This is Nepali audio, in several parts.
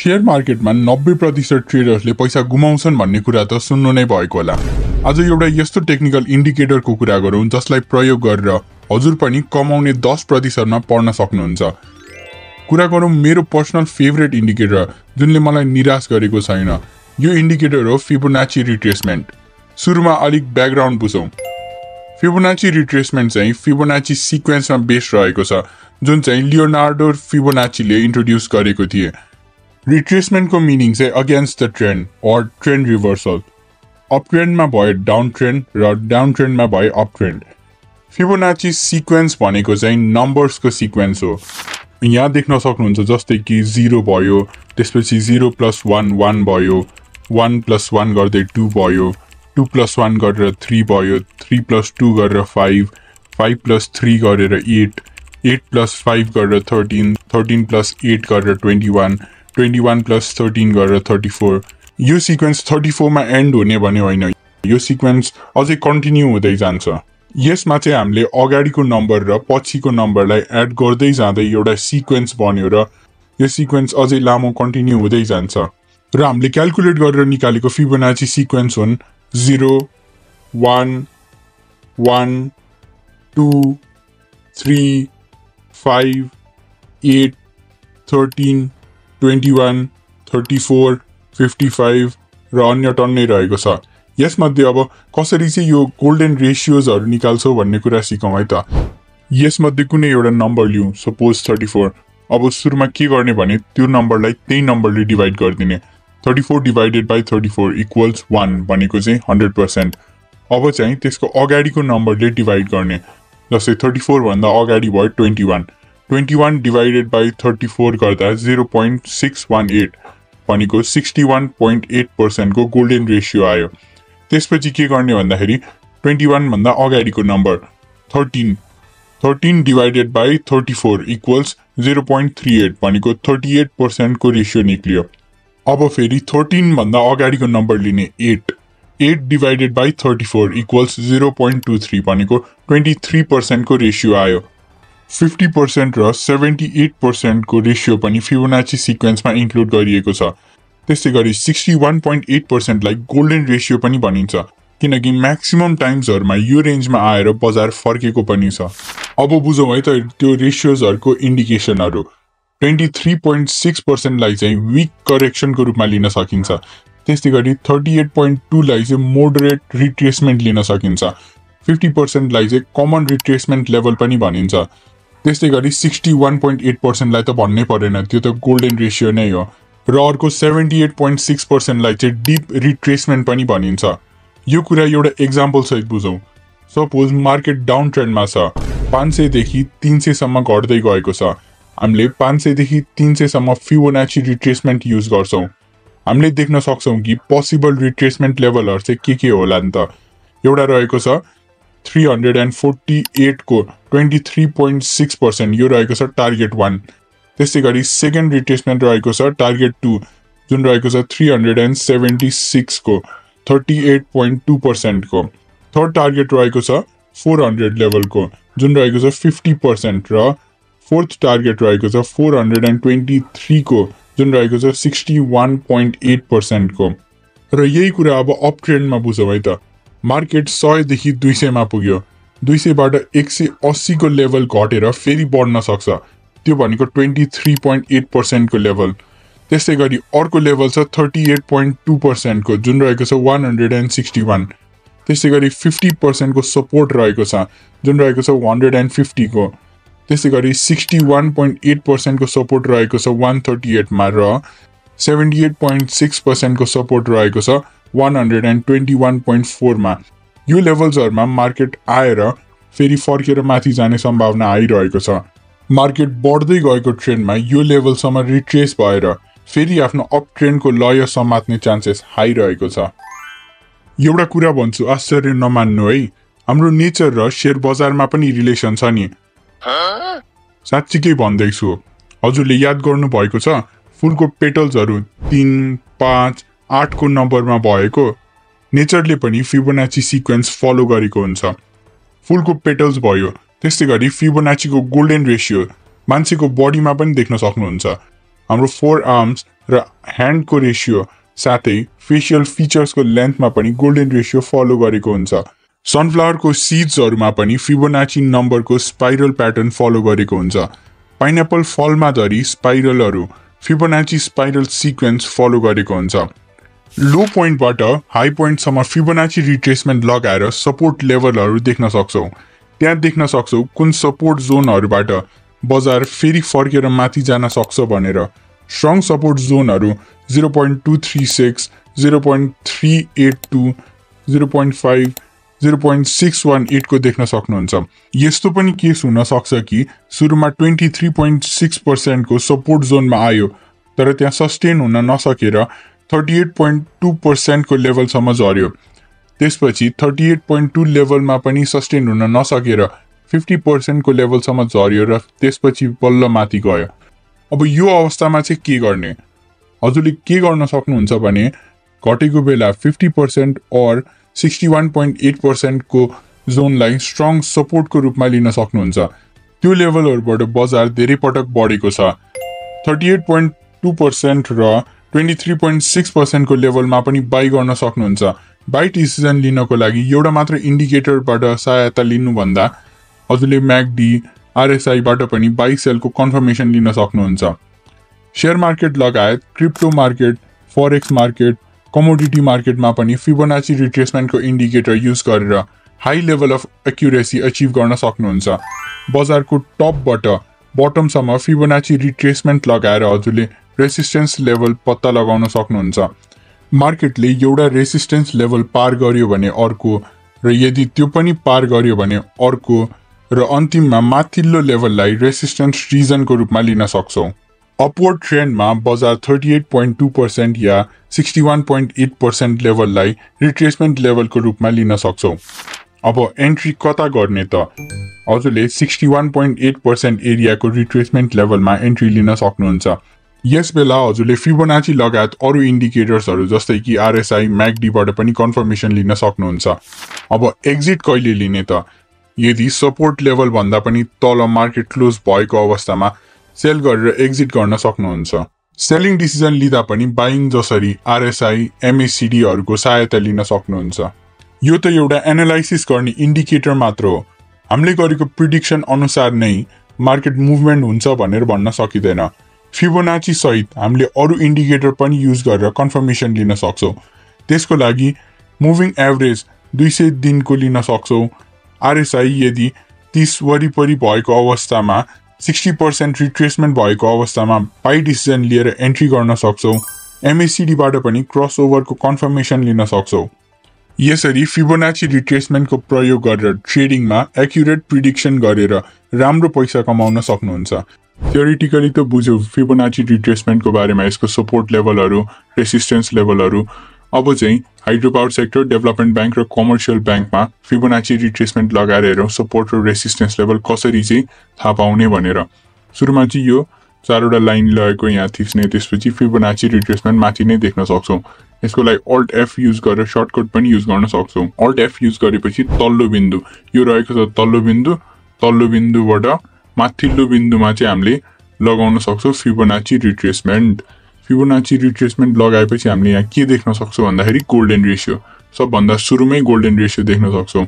शेयर मार्केटमा 90% ट्रेडर्सले पैसा गुमाउँछन् भन्ने कुरा त सुन्नु नै भएको होला। आज एउटा यस्तो टेक्निकल इन्डिकेटरको कुरा गरौँ जसलाई प्रयोग गरेर हजुर पनि कमाउने 10%मा पर्न सक्नुहुन्छ। कुरा गरौँ मेरो पर्सनल फेभरेट इन्डिकेटर जुनले मलाई निराश गरेको छैन। यो इन्डिकेटर हो फिबोनाची रिट्रेसमेन्ट। सुरुमा अलिक ब्याकग्राउन्ड बुझौँ। फिबोनाची रिट्रेसमेन्ट चाहिँ फिबोनाची सिक्वेन्समा बेस्ड रहेको छ जुन चाहिँ लियोनार्डो फिबोनाचीले इन्ट्रोड्युस गरेको थिए। रिट्रेसमेन्टको मिनिङ चाहिँ against the trend or trend reversal. Up ट्रेन्डमा भए डाउन ट्रेन्ड र डाउन ट्रेन्डमा भए अप ट्रेन्ड। फिबोनाची सिक्वेन्स भनेको चाहिँ नम्बर्सको सिक्वेन्स हो। यहाँ देख्न सक्नुहुन्छ जस्तै कि 0 भयो, त्यसपछि 0 + 1 1 भयो, 1 + 1 गर्दै 2 भयो, 2 + 1 गरेर 3 भयो, 3 + 2 गरेर 5, 5 + 3 गरेर 8, 8 + 5 गरेर 13, 13 + 8 गरेर 21, 21 + 13 गरेर 34। यो सिक्वेन्स 34 मा एन्ड हुने भन्ने होइन, यो सिक्वेन्स अझै कन्टिन्यू हुँदै जान्छ। यसमा चाहिँ हामीले अगाडिको नम्बर र पछिको नम्बरलाई एड गर्दै जाँदै एउटा सिक्वेन्स बन्यो र यो सिक्वेन्स अझै लामो कन्टिन्यू हुँदै जान्छ। र हामीले क्याल्कुलेट गरेर निकालेको फिबोनाची सिक्वेन्स हुन् 0 1 1 2 3 5 8 13 21 34 55 र अन्य टन्नै रहेको छ। यसमध्ये अब कसरी चाहिँ यो गोल्डन रेसियोजहरू निकाल्छौँ भन्ने कुरा सिकौँ है त। यसमध्ये कुनै एउटा नम्बर लिउँ, सपोज 34। अब सुरुमा के गर्ने भने त्यो नम्बरलाई त्यही नम्बरले डिभाइड गरिदिने। 34 डिभाइडेड बाई 34 इक्वल्स 1 भनेको चाहिँ 100%। अब चाहिँ त्यसको अगाडिको नम्बरले डिभाइड गर्ने। जस्तै 34 भन्दा अगाडि भयो 21, 21 डिभाइडेड बाई 34 गर्दा 0.618 भनेको 61.8% को गोल्डन रेसियो आयो। त्यसपछि के गर्ने भन्दाखेरि 21 भन्दा अगाडिको नम्बर 13, 13 डिभाइडेड बाई 34 इक्वल्स 0.38 भनेको 38% को रेसियो निक्लियो। अब फेरि 13 भन्दा अगाडिको नम्बर लिने 8, 8 डिभाइडेड बाई 34 इक्वल्स 0.23 भनेको 23% को रेसियो आयो। 50% र 78% को रेसियो पनि फिबोनाची सिक्वेन्समा इन्क्लुड गरिएको छ। त्यसै गरी 61.8% लाई गोल्डन रेसियो पनि भनिन्छ किनकि म्याक्सिमम टाइम्सहरुमा यो रेन्जमा आएर बजार फर्केको पनि छ। अब बुझौँ है त त्यो रेसियोजहरुको इन्डिकेसनहरु। 23.6% लाई चाहिँ वीक करेक्सनको रूपमा लिन सकिन्छ। त्यसै गरी 38.2 लाई चाहिँ मोडरेट रिट्रेसमेन्ट लिन सकिन्छ। 50% लाई चाहिँ कमन रिट्रेसमेन्ट लेभल पनि भनिन्छ। त्यसै गरी 61.8% लाई त भन्नै परेन, त्यो त गोल्डन रेसियो नै हो। र अर्को 78.6% लाई चाहिँ डिप रिट्रेसमेन्ट पनि भनिन्छ। यो कुरा एउटा एक्जाम्पल सहित बुझौँ। सपोज मार्केट डाउन ट्रेन्डमा छ, 500 देखि 300 सम्म घट्दै गएको छ। हामीले 500 देखि 300 सम्म फिबोनाची रिट्रेसमेन्ट युज गर्छौं। हामीले देख्न सक्छौं कि पोसिबल रिट्रेसमेन्ट लेभलहरु चाहिँ के होला नि त। एउटा रहेको छ 348 को 23.6%, यो रहेको छ टार्गेट 1। त्यसै गरी सेकेन्ड रिट्रेसमेन्ट रहेको छ टार्गेट 2 जुन रहेको छ 376 को 38.2% को। थर्ड टार्गेट रहेको छ 400 लेभलको जुन रहेको छ 50% र फोर्थ टार्गेट रहेको छ 423 को जुन रहेको छ 61.8% को। र यही कुरा अब अप ट्रेन्डमा बुझौँ है त। मार्केट 100 देखि 200 मा पुग्यो, 200 बाट 180 को लेभल घटेर फेरि बढ्न सक्छ, त्यो भनेको 23.8% को लेभल। त्यसै गरी अर्को लेभल छ 38.2% को जुन रहेको छ 161। त्यसै गरी 50% को सपोर्ट रहेको छ जुन रहेको छ 150 को। त्यसै गरी 61.8% को सपोर्ट रहेको छ 138 मा र 78.6% को सपोर्ट रहेको छ 121.4 मा। यो लेभल्सहरुमा मार्केट आएर फेरि फर्केर माथि जाने सम्भावना आइरहेको छ। मार्केट बढ्दै गएको ट्रेन्डमा यो लेभलसम्म रिट्रेस भएर फेरि आफ्नो अप ट्रेन्डको लय समात्ने चान्सेस हाई रहेको छ। एउटा कुरा भन्छु, आश्चर्य नमान्नु है, हाम्रो नेचर र शेयर बजारमा पनि रिलेसन छ नि। साच्चै भन्दैछु, हजुरले याद गर्नु भएको छ फुलको पेटल्सहरु 3 5 8 को नम्बरमा भएको नेचरले पनि फिबोनाची सिक्वेन्स फलो गरेको हुन्छ। फुलको पेटल्स भयो, त्यसै गरी फिबोनाचीको गोल्डन रेसियो मान्छेको बडीमा पनि देख्न सक्नुहुन्छ। हाम्रो फोर आर्म्स र ह्यान्डको रेसियो साथै फेसियल फिचर्सको लेन्थमा पनि गोल्डन रेसियो फलो गरेको हुन्छ। सनफ्लावरको सिड्सहरूमा पनि फिबोनाची नम्बरको स्पाइरल प्याटर्न फलो गरेको हुन्छ। पाइनएप्पल फलमा धरी स्पाइरलहरू फिबोनाची स्पाइरल सिक्वेन्स फलो गरेको हुन्छ। लो पोइन्टबाट हाई पोइन्टसम्म फिबोनाची रिट्रेसमेन्ट लगाएर सपोर्ट लेभलहरू देख्न सक्छौँ। त्यहाँ देख्न सक्छौँ कुन सपोर्ट जोनहरूबाट बजार फेरि फर्केर माथि जान सक्छ भनेर। स्ट्रङ सपोर्ट जोनहरू 0.236, 0.382, 0.5, 0.618 को देख्न सक्नुहुन्छ। यस्तो पनि केस हुन सक्छ कि सुरुमा 23.6% को सपोर्ट जोनमा आयो तर त्यहाँ सस्टेन हुन नसकेर 38.2% को लेभलसम्म झर्यो। त्यसपछि 38.2 लेभलमा पनि सस्टेन हुन नसकेर 50% को लेभलसम्म झर्यो र त्यसपछि बल्ल माथि गयो। अब यो अवस्थामा चाहिँ के गर्ने? हजुरले के गर्न सक्नुहुन्छ भने घटेको बेला 50% और 61.8% को जोनलाई स्ट्रङ सपोर्टको रूपमा लिन सक्नुहुन्छ। त्यो लेभलहरूबाट बजार धेरै पटक बढेको छ। 38.2% र 23.6% को लेभलमा पनि बाई गर्न सक्नुहुन्छ। बाई डिसिजन लिनको लागि एउटा मात्र इन्डिकेटरबाट सहायता लिनुभन्दा हजुरले म्याकडी, आरएसआईबाट पनि बाई सेलको कन्फर्मेसन लिन सक्नुहुन्छ। शेयर मार्केट लगायत crypto market, forex market, commodity मार्केटमा पनि फिबोनाची रिट्रेसमेन्टको इन्डिकेटर युज गरेर high level of accuracy achieve गर्न सक्नुहुन्छ। बजारको टपबाट बटमसम्म फिबोनाची रिट्रेसमेन्ट लगाएर हजुरले रेसिस्टेन्स लेभल पत्ता लगाउन सक्नुहुन्छ। मार्केटले एउटा रेसिस्टेन्स लेभल पार गर्यो भने अर्को र यदि त्यो पनि पार गर्यो भने अर्को र अन्तिममा माथिल्लो लेभललाई रेसिस्टेन्स रिजनको रूपमा लिन सक्छौँ। अपवर्ड ट्रेन्डमा बजार 38.2% या 61.8% लेभललाई रिट्रेसमेन्ट लेभलको रूपमा लिन सक्छौँ। अब एन्ट्री कता गर्ने त? हजुरले 61.8% एरियाको रिट्रेसमेन्ट लेभलमा एन्ट्री लिन सक्नुहुन्छ। यस बेला हजुरले फिबोनाची लगायत अरू इन्डिकेटर्सहरू जस्तै कि आरएसआई, म्याकडीबाट पनि कन्फर्मेसन लिन सक्नुहुन्छ। अब एक्जिट कहिले लिने त? यदि सपोर्ट लेभल भन्दा पनि तल मार्केट क्लोज भएको अवस्थामा सेल गरेर एक्जिट गर्न सक्नुहुन्छ। सेलिङ डिसिजन लिँदा पनि बाइङ जसरी आरएसआई, एमएसिडीहरूको सहायता लिन सक्नुहुन्छ। यो त एउटा एनालाइसिस गर्ने इन्डिकेटर मात्र हो। हामीले गरेको प्रिडिक्सन अनुसार नै मार्केट मुभमेन्ट हुन्छ भनेर भन्न सकिँदैन। फिबोनाची सहित हामीले अरू इन्डिकेटर पनि युज गरेर कन्फर्मेसन लिन सक्छौँ। त्यसको लागि मुभिङ एभरेज 200 दिनको लिन सक्छौँ। आरएसआई यदि 30 वरिपरि भएको अवस्थामा 60% रिट्रेसमेन्ट भएको अवस्थामा बाई डिसिजन लिएर एन्ट्री गर्न सक्छौँ। एमएसिडीबाट पनि क्रसओभरको कन्फर्मेसन लिन सक्छौँ। यसरी फिबोनाची रिट्रेसमेन्टको प्रयोग गरेर ट्रेडिङमा एक्युरेट प्रिडिक्सन गरेर राम्रो पैसा कमाउन सक्नुहुन्छ। थियोरिटिकली त बुझ्यौ फिबोनाची रिट्रेसमेन्टको बारेमा, यसको सपोर्ट लेभलहरू, रेसिस्टेन्स लेभलहरू। अब चाहिँ hydro power sector, development bank र कमर्सियल ब्याङ्कमा फिबोनाची रिट्रेसमेन्ट लगाएर हेरौँ सपोर्ट र रेसिस्टेन्स लेभल कसरी चाहिँ थाहा पाउने भनेर। सुरुमा चाहिँ यो 4वटा लाइन लगेको यहाँ थिच्ने, त्यसपछि फिबोनाची रिट्रेसमेन्ट माथि नै देख्न सक्छौँ। यसको लागि अल्ट एफ युज गरेर सर्टकट पनि युज गर्न सक्छौँ। अल्ट एफ युज गरेपछि तल्लो बिन्दु यो रहेको छ, तल्लो बिन्दुबाट माथिल्लो बिन्दुमा चाहिँ हामीले लगाउन सक्छौँ फिबोनाची रिट्रेसमेन्ट। फिबोनाची रिट्रेसमेन्ट लगाएपछि हामीले यहाँ के देख्न सक्छौँ भन्दाखेरि गोल्डन रेसियो, सबभन्दा सुरुमै गोल्डन रेसियो देख्न सक्छौँ।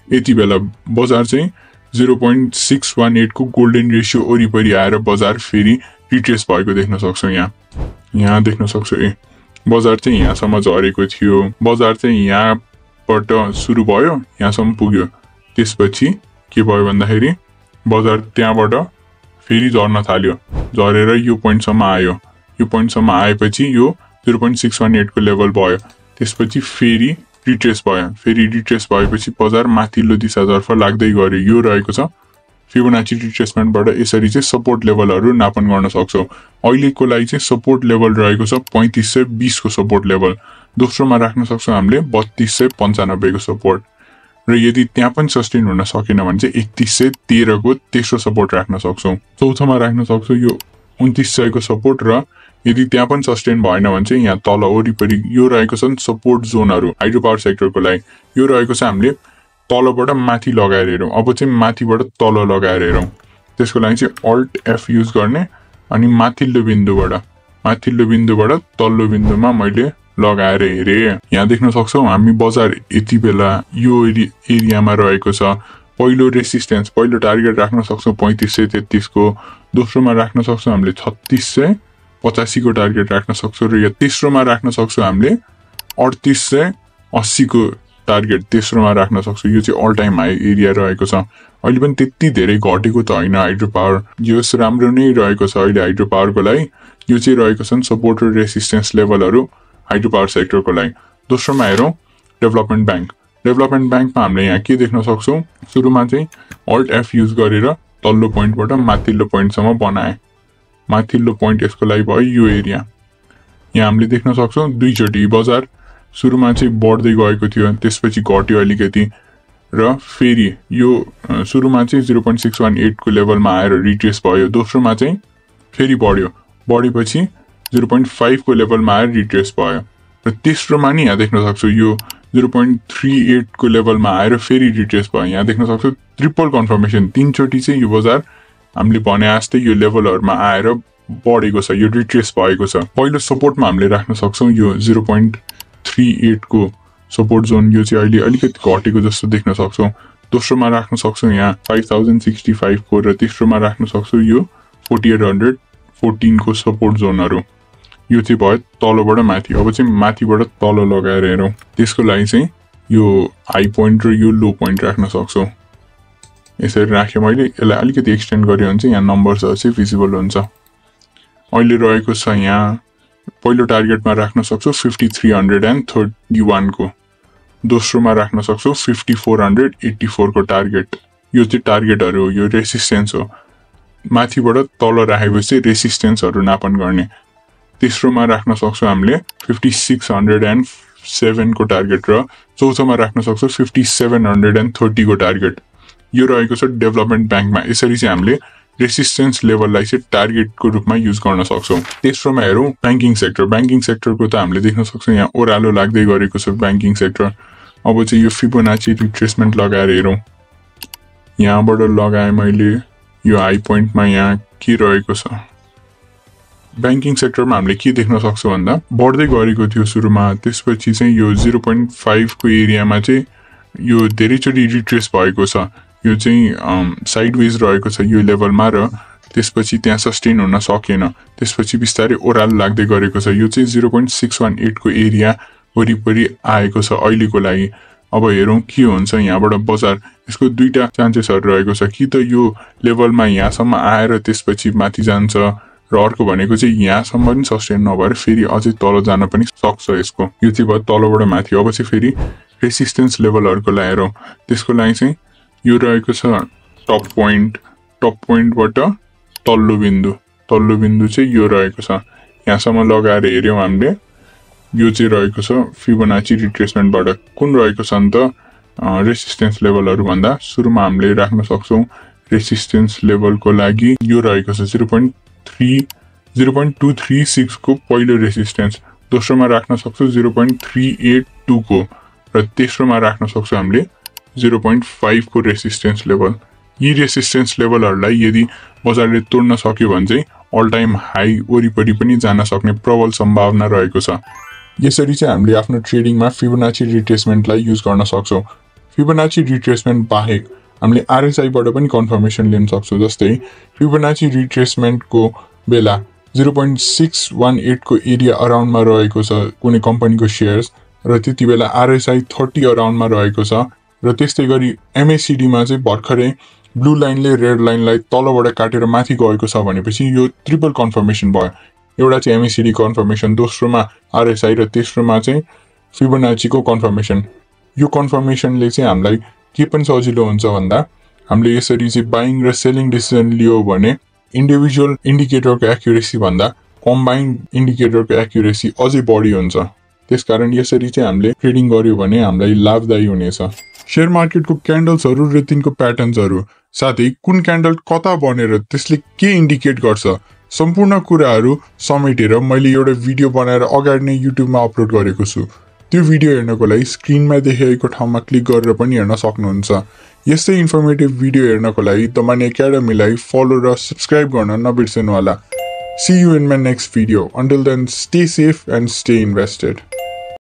यति बेला बजार चाहिँ 0.618 को गोल्डन रेसियो वरिपरि आएर बजार फेरि रिट्रेस भएको देख्न सक्छौँ। यहाँ देख्न सक्छौँ बजार चाहिँ यहाँसम्म झरेको थियो। बजार चाहिँ यहाँबाट सुरु भयो, यहाँसम्म पुग्यो। त्यसपछि के भयो भन्दाखेरि बजार त्यहाँबाट फेरि झर्न थाल्यो, झरेर यो पोइन्टसम्म आयो। यो पोइन्टसम्म आएपछि यो 0.618 को लेभल भयो। त्यसपछि फेरि रिट्रेस भयो। फेरि रिट्रेस भएपछि बजार माथिल्लो दिशातर्फ लाग्दै गयो। यो रहेको छ फिबोनाची रिट्रेसमेन्टबाट यसरी चाहिँ सपोर्ट लेभलहरू नापन गर्न सक्छौँ। अहिलेको लागि चाहिँ सपोर्ट लेभल रहेको छ 3520 को सपोर्ट लेभल। दोस्रोमा राख्न सक्छौँ हामीले 3295 को सपोर्ट, र यदि त्यहाँ पनि सस्टेन हुन सकेन भने चाहिँ 3113 को तेस्रो सपोर्ट राख्न सक्छौँ। चौथोमा राख्न सक्छौँ यो 2900 को सपोर्ट, र यदि त्यहाँ पनि सस्टेन भएन भने चाहिँ यहाँ तल वरिपरि यो रहेको छन् सपोर्ट जोनहरू हाइड्रो पावर सेक्टरको लागि। यो रहेको छ हामीले तलबाट माथि लगाएर हेरौँ। अब चाहिँ माथिबाट तल लगाएर हेरौँ। त्यसको लागि चाहिँ अल्ट एफ युज गर्ने अनि माथिल्लो बिन्दुबाट माथिल्लो बिन्दुबाट तल्लो बिन्दुमा मैले लगाएर हेरे। यहाँ देख्न सक्छौ हामी बजार यति बेला यो एरियामा रहेको छ। पहिलो रेसिस्टेन्स पहिलो टार्गेट राख्न सक्छौ 3533 को, दोस्रोमा राख्न सक्छौ हामीले 3685 को टार्गेट राख्न सक्छौ र यो तेस्रोमा राख्न सक्छौ हामीले 3880 को टार्गेट तेस्रोमा राख्न सक्छौ। यो चाहिँ अल टाइम हाई एरिया रहेको छ। अहिले पनि त्यति धेरै घटेको त होइन हाइड्रो पावर, यो राम्रो नै रहेको छ अहिले हाइड्रो पावरको लागि। यो चाहिँ रहेको छन् सपोर्ट र रेसिस्टेन्स लेभलहरू हाइड्रो पावर सेक्टरको लागि। दोस्रोमा हेरौँ डेभलपमेन्ट ब्याङ्क। डेभलपमेन्ट ब्याङ्कमा हामीले यहाँ के देख्न सक्छौँ, सुरुमा चाहिँ अल्ट एफ युज गरेर तल्लो पोइन्टबाट माथिल्लो पोइन्टसम्म बनाए। माथिल्लो पोइन्ट यसको लागि भयो यो एरिया। यहाँ हामीले देख्न सक्छौँ दुईचोटि बजार सुरुमा चाहिँ बढ्दै गएको थियो, त्यसपछि घट्यो अलिकति र फेरि यो सुरुमा चाहिँ 0.618 को लेभलमा आएर रिट्रेस भयो। दोस्रोमा चाहिँ फेरि बढ्यो, बढेपछि 0.5 को लेभलमा आएर रिट्रेस भयो र तेस्रोमा नि यहाँ देख्न सक्छौ यो 0.38 को लेभलमा आएर फेरि रिट्रेस भयो। यहाँ देख्न सक्छौ ट्रिपल कन्फर्मेसन, तीनचोटि चाहिँ यो बजार हामीले भने जस्तै यो लेभलहरूमा आएर बढेको छ, यो रिट्रेस भएको छ। पहिलो सपोर्टमा हामीले राख्न सक्छौँ यो 0.38 को सपोर्ट जोन, यो चाहिँ अहिले अलिकति घटेको जस्तो देख्न सक्छौँ। दोस्रोमा राख्न सक्छौँ यहाँ 5065 को र तेस्रोमा राख्न सक्छौँ यो 4814 को सपोर्ट जोनहरू। यो चाहिँ भयो तलबाट माथि। अब चाहिँ माथिबाट तल लगाएर हेरौँ, त्यसको लागि चाहिँ यो हाई पोइन्ट र यो लो पोइन्ट राख्न सक्छौँ। यसरी राखेँ मैले, यसलाई अलिकति एक्सटेन्ड गरेँ भने चाहिँ यहाँ नम्बर्सहरू चाहिँ भिजिबल हुन्छ। अहिले रहेको छ यहाँ पहिलो टार्गेटमा राख्न सक्छौँ 5331 को, दोस्रोमा राख्न सक्छौँ 5484 को टार्गेट। यो चाहिँ टार्गेटहरू हो, यो रेसिस्टेन्स हो। माथिबाट तल राखेपछि रेसिस्टेन्सहरू नापन गर्ने। तेस्रोमा राख्न सक्छौँ हामीले 5607 को टार्गेट र चौथोमा राख्न सक्छौँ 5730 को टार्गेट। यो रहेको छ डेभलपमेन्ट ब्याङ्कमा। यसरी चाहिँ हामीले रेसिस्टेन्स लेभललाई चाहिँ टार्गेटको रूपमा युज गर्न सक्छौँ। तेस्रोमा हेरौँ ब्याङ्किङ सेक्टर। ब्याङ्किङ सेक्टरको त हामीले देख्न सक्छौँ यहाँ ओह्रालो लाग्दै गरेको छ ब्याङ्किङ सेक्टर। अब चाहिँ यो फिबोनाची रिट्रेसमेन्ट लगाएर हेरौँ, यहाँबाट लगाएँ मैले यो हाई पोइन्टमा यहाँ के रहेको छ। ब्याङ्किङ सेक्टरमा हामीले के देख्न सक्छौँ भन्दा बढ्दै गरेको थियो सुरुमा, त्यसपछि चाहिँ यो 0.5 को एरियामा चाहिँ यो धेरैचोटि रिट्रेस भएको छ। यो चाहिँ साइडवेज रहेको छ यो लेभलमा र त्यसपछि त्यहाँ सस्टेन हुन सकेन, त्यसपछि बिस्तारै ओह्रालो लाग्दै गरेको छ। यो चाहिँ 0.618 को एरिया वरिपरि आएको छ अहिलेको लागि। अब हेरौँ के हुन्छ यहाँबाट बजार। यसको दुईटा चान्सेसहरू रहेको छ, कि त यो लेभलमा यहाँसम्म आएर त्यसपछि माथि जान्छ र अर्को भनेको चाहिँ यहाँसम्म पनि सस्टेन नभएर फेरि अझै तल जान पनि सक्छ यसको। यो चाहिँ भयो तलबाट माथि। अब चाहिँ फेरि रेसिस्टेन्स लेभलहरूको लागि हेरौँ, त्यसको लागि चाहिँ यो रहेको छ टप पोइन्ट। टप पोइन्टबाट तल्लो बिन्दु चाहिँ यो रहेको छ। यहाँसम्म लगाएर हेऱ्यौँ हामीले, यो चाहिँ रहेको छ फिबोनाची रिट्रेसमेन्टबाट। कुन रहेको छ नि त रेसिस्टेन्स लेभलहरू भन्दा सुरुमा हामीले राख्न सक्छौँ रेसिस्टेन्स लेभलको लागि यो रहेको छ 0.236 को पहिलो रेसिस्टेन्स, दोस्रोमा राख्न सक्छौँ 0.382 को र तेस्रोमा राख्न सक्छौँ हामीले 0.5 को रेसिस्टेन्स लेभल। यी रेसिस्टेन्स लेभलहरूलाई यदि बजारले तोड्न सक्यो भने चाहिँ अल टाइम हाई वरिपरि पनि जान सक्ने प्रबल सम्भावना रहेको छ। यसरी चाहिँ हामीले आफ्नो ट्रेडिङमा फिबोनाची रिट्रेसमेन्टलाई युज गर्न सक्छौँ। फिबोनाची रिट्रेसमेन्ट बाहेक हामीले आरएसआईबाट पनि कन्फर्मेसन लिन सक्छौँ। जस्तै फिबोनाची रिट्रेसमेन्टको बेला 0.618 को एरिया अराउन्डमा रहेको छ कुनै कम्पनीको सेयर्स र त्यति बेला आरएसआई 30 अराउन्डमा रहेको छ र त्यस्तै गरी एमएसिडीमा चाहिँ भर्खरै ब्लू लाइनले रेड लाइनलाई तलबाट काटेर माथि गएको छ भनेपछि यो ट्रिपल कन्फर्मेसन भयो। एउटा चाहिँ एमएसिडी कन्फर्मेसन, दोस्रोमा आरएसआई र तेस्रोमा चाहिँ फिबोनाचीको कन्फर्मेसन। यो कन्फर्मेसनले चाहिँ हामीलाई के पनि सजिलो हुन्छ भन्दा हामीले यसरी चाहिँ बाइङ र सेलिङ डिसिजन लियो भने इन्डिभिजुअल इन्डिकेटरको एक्युरेसी भन्दा कम्बाइन्ड इन्डिकेटरको एक्युरेसी अझै बढी हुन्छ। त्यसकारण यसरी चाहिँ हामीले ट्रेडिङ गर्यो भने हामीलाई लाभदायी हुनेछ। शेयर मार्केटको क्यान्डल्सहरू र तिनको प्याटर्न्सहरू, साथै कुन क्यान्डल कता बनेर त्यसले के इन्डिकेट गर्छ, सम्पूर्ण कुराहरू समेटेर मैले एउटा भिडियो बनाएर अगाडि नै युट्युबमा अपलोड गरेको छु। त्यो भिडियो हेर्नको लागि स्क्रिनमा देखाएको ठाउँमा क्लिक गरेर पनि हेर्न सक्नुहुन्छ। यस्तै इन्फर्मेटिभ भिडियो हेर्नको लागि द मनी एकाडेमीलाई फलो र सब्सक्राइब गर्न नबिर्सनु होला। See you in my next video. Until then, stay safe and stay invested.